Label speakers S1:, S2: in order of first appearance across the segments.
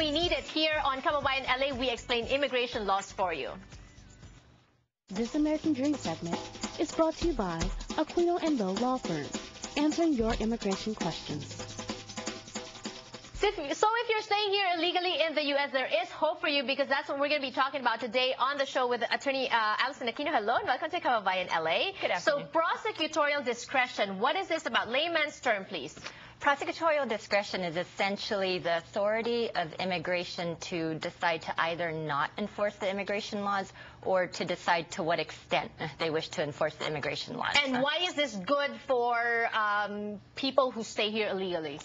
S1: we need it. Here on Kababayan LA, we explain immigration laws for you.
S2: This American Dream segment is brought to you by Aquino & Lowe Law Firm, answering your immigration questions.
S1: So if you're staying here illegally in the U.S., there is hope for you, because that's what we're going to be talking about today on the show with Attorney Alison Aquino. Hello and welcome to Kababayan LA.
S3: Good afternoon.
S1: So prosecutorial discretion, what is this about? Layman's term, please.
S3: Prosecutorial discretion is essentially the authority of immigration to decide to either not enforce the immigration laws or to decide to what extent they wish to enforce the immigration laws.
S1: And why is this good for people who stay here illegally?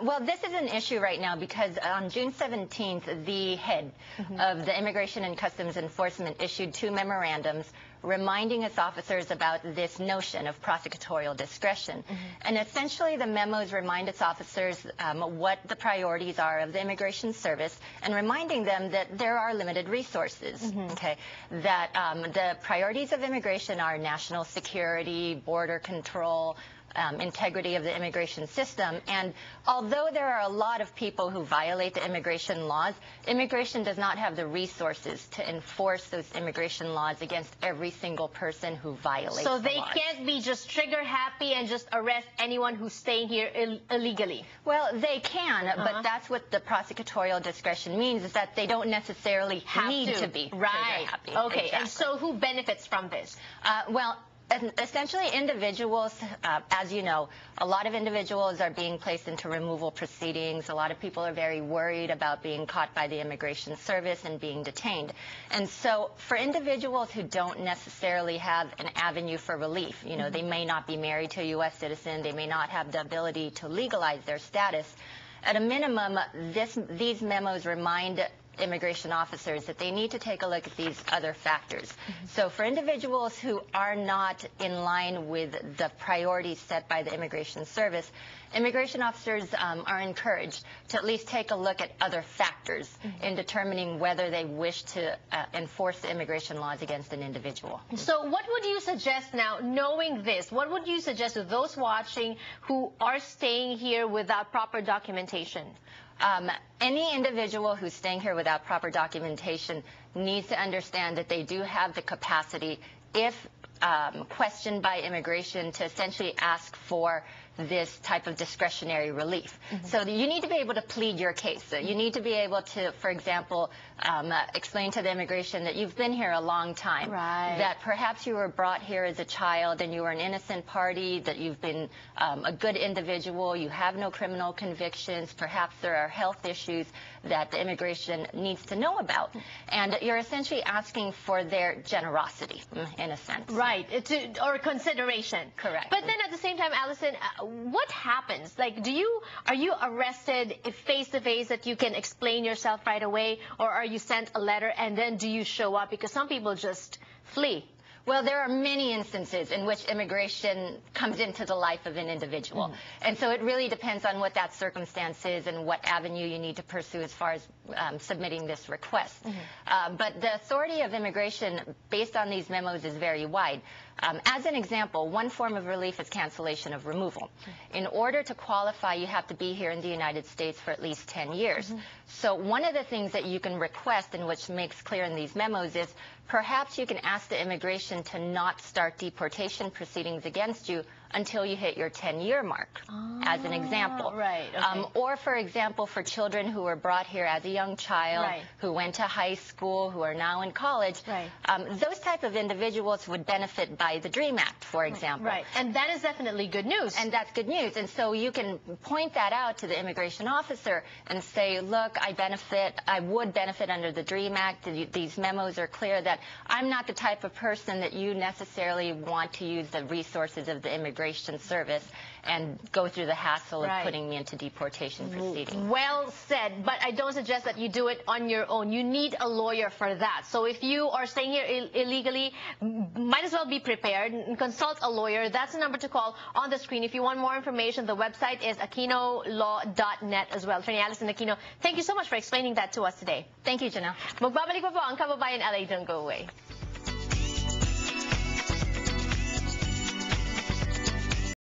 S3: Well, this is an issue right now because on June 17th, the head of the Immigration and Customs Enforcement issued 2 memorandums reminding its officers about this notion of prosecutorial discretion. And essentially, the memos remind its officers what the priorities are of the Immigration Service and reminding them that there are limited resources, okay? That the priorities of immigration are national security, border control, integrity of the immigration system. And although there are a lot of people who violate the immigration laws, immigration does not have the resources to enforce those immigration laws against every single person who violates
S1: So
S3: the
S1: they
S3: laws.
S1: can't be just trigger happy and just arrest anyone who's staying here illegally?
S3: Well, they can, but that's what the prosecutorial discretion means, is that they don't necessarily need to be trigger happy.
S1: Okay,
S3: Exactly.
S1: and so who benefits from this?
S3: Well, essentially, individuals, as you know, a lot of individuals are being placed into removal proceedings. A lot of people are very worried about being caught by the Immigration Service and being detained. And so for individuals who don't necessarily have an avenue for relief, you know, they may not be married to a U.S. citizen, they may not have the ability to legalize their status. At a minimum, these memos remind immigration officers that they need to take a look at these other factors. So for individuals who are not in line with the priorities set by the Immigration Service, immigration officers are encouraged to at least take a look at other factors in determining whether they wish to enforce the immigration laws against an individual.
S1: So what would you suggest now, knowing this, what would you suggest to those watching who are staying here without proper documentation?
S3: Any individual who's staying here without proper documentation needs to understand that they do have the capacity, if questioned by immigration, to essentially ask for this type of discretionary relief. So you need to be able to plead your case. So you need to be able to, for example, explain to the immigration that you've been here a long time, that perhaps you were brought here as a child and you were an innocent party, that you've been a good individual, you have no criminal convictions, perhaps there are health issues that the immigration needs to know about. And you're essentially asking for their generosity, in a sense.
S1: Right, or consideration.
S3: Correct.
S1: But then at the same time, Alison, what happens? Like, are you arrested face-to-face that you can explain yourself right away, or are you sent a letter and then do you show up? Because some people just flee.
S3: Well, there are many instances in which immigration comes into the life of an individual. And so it really depends on what that circumstance is and what avenue you need to pursue as far as submitting this request. But the authority of immigration, based on these memos, is very wide. As an example, one form of relief is cancellation of removal. In order to qualify, you have to be here in the United States for at least 10 years. So one of the things that you can request, and which makes clear in these memos, is perhaps you can ask the immigration to not start deportation proceedings against you until you hit your 10-year mark, as an example. Or, for example, for children who were brought here as a young child, who went to high school, who are now in college, those type of individuals would benefit by the DREAM Act, for example.
S1: And that is definitely good news.
S3: And that's good news. And so you can point that out to the immigration officer and say, look, I would benefit under the DREAM Act. These memos are clear that I'm not the type of person that you necessarily want to use the resources of the Immigration Service and go through the hassle of putting me into deportation proceedings.
S1: Well said, but I don't suggest that you do it on your own. You need a lawyer for that. So if you are staying here illegally, might as well be prepared and consult a lawyer. That's the number to call on the screen. If you want more information, the website is akinolaw.net as well. Attorney Alison Aquino, thank you so much for explaining that to us today.
S3: Thank you, Janelle.
S1: Magbabalik pa po ang Kababayan LA. Don't go away.